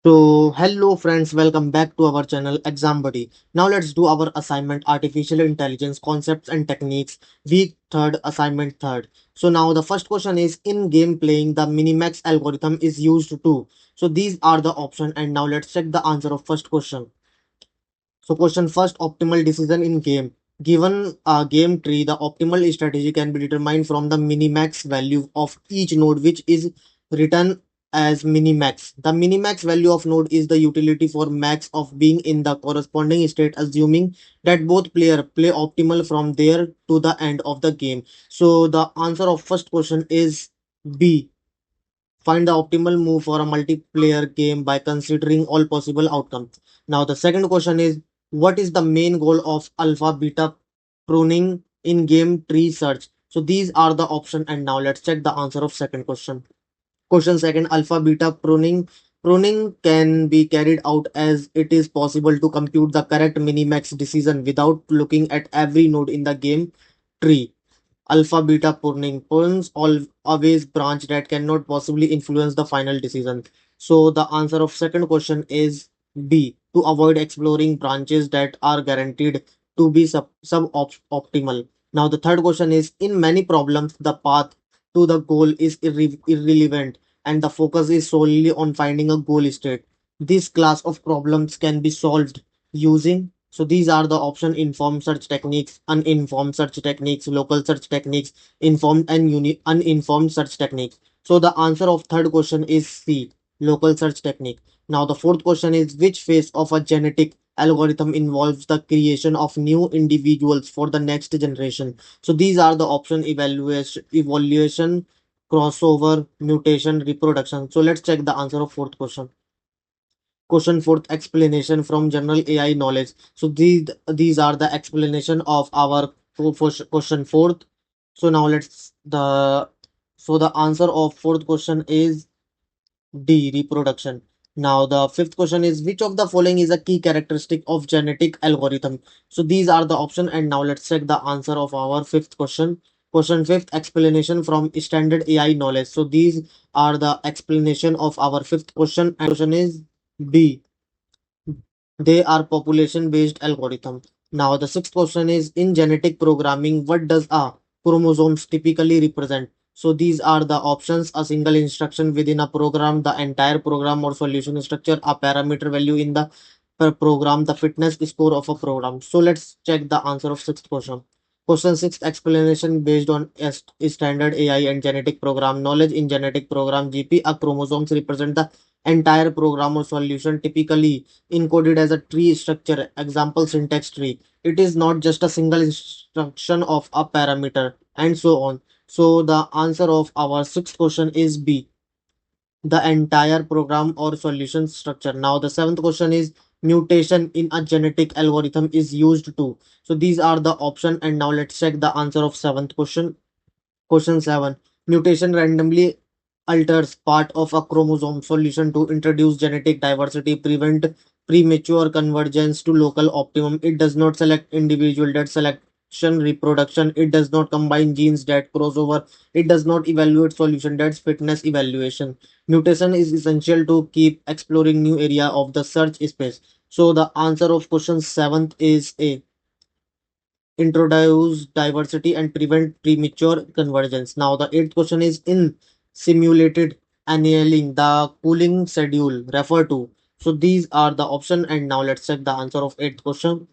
So, hello friends, welcome back to our channel Exam Buddy. Now let's do our assignment Artificial Intelligence Concepts and Techniques, week 3rd, assignment 3rd. So now the first question is in game playing the Minimax algorithm is used too. So these are the options and now let's check the answer of first question. So question first, optimal decision in game. Given a game tree, the optimal strategy can be determined from the minimax value of each node, which is written as minimax. The minimax value of node is the utility for max of being in the corresponding state, assuming that both player play optimal from there to the end of the game. So the answer of first question is B. Find the optimal move for a multiplayer game by considering all possible outcomes. Now, the second question is what is the main goal of alpha beta pruning in game tree search? So, these are the options, and now let's check the answer of second question. Question second, alpha beta pruning. Pruning can be carried out as it is possible to compute the correct minimax decision without looking at every node in the game tree. Alpha beta pruning prunes always branch that cannot possibly influence the final decision. So the answer of second question is B, to avoid exploring branches that are guaranteed to be suboptimal. Now the third question is in many problems the path to the goal is irrelevant and the focus is solely on finding a goal state. This class of problems can be solved using, so these are the option: informed search techniques, uninformed search techniques, local search techniques, informed and uninformed search techniques. So the answer of third question is C, local search technique. Now the fourth question is which phase of a genetic algorithm involves the creation of new individuals for the next generation. So these are the option: evaluation, crossover, mutation, reproduction. So let's check the answer of fourth question. Question fourth, explanation from general AI knowledge. So these are the explanation of our question fourth. So now the answer of fourth question is D, reproduction. Now the fifth question is which of the following is a key characteristic of genetic algorithm? So these are the option, and now let's check the answer of our fifth question. Question fifth, explanation from standard AI knowledge. So these are the explanation of our fifth question, and question is B, they are population-based algorithm. Now, the sixth question is in genetic programming, what does a chromosomes typically represent? So these are the options: a single instruction within a program, the entire program or solution structure, a parameter value in the per program, the fitness score of a program. So let's check the answer of sixth question. Question six, explanation based on standard AI and genetic program knowledge. In genetic program GP, a chromosomes represent the entire program or solution, typically encoded as a tree structure, example syntax tree. It is not just a single instruction of a parameter and so on. So the answer of our sixth question is B, the entire program or solution structure. Now the seventh question is mutation in a genetic algorithm is used to. So these are the option, and now let's check the answer of seventh question. Question 7. Mutation randomly alters part of a chromosome solution to introduce genetic diversity, prevent premature convergence to local optimum. It does not select individual that selection reproduction. It does not combine genes that crossover. It does not evaluate solution that's fitness evaluation. Mutation is essential to keep exploring new area of the search space. So the answer of question 7th is A, introduce diversity and prevent premature convergence. Now, the eighth question is in simulated annealing, the cooling schedule refer to. So these are the option, and now let's check the answer of eighth question.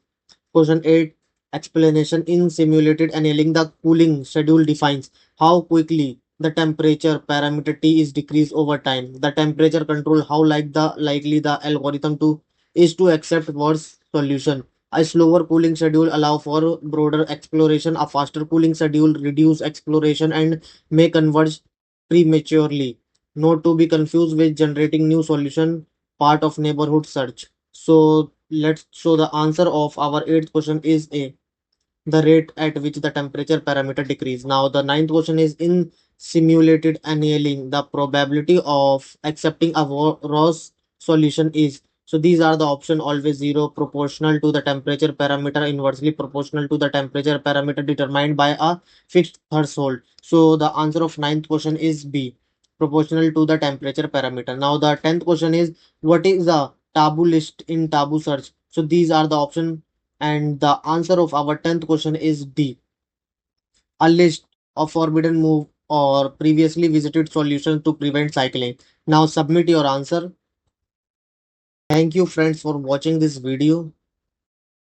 Question 8, explanation in simulated annealing, the cooling schedule defines how quickly the temperature parameter T is decreased over time. The temperature control how likely the algorithm to is to accept worse solution. A slower cooling schedule allow for broader exploration. A faster cooling schedule reduce exploration and may converge prematurely. Not to be confused with generating new solution, part of neighborhood search. So let's show the answer of our eighth question is A, the rate at which the temperature parameter decrease. Now the ninth question is in simulated annealing, the probability of accepting a Ross solution is. So these are the option: always zero, proportional to the temperature parameter, inversely proportional to the temperature parameter determined by a fixed threshold. So the answer of ninth question is B, proportional to the temperature parameter. Now the 10th question is, what is a taboo list in taboo search? So these are the option, and the answer of our 10th question is D, a list of forbidden move or previously visited solutions to prevent cycling. Now submit your answer. Thank you friends for watching this video.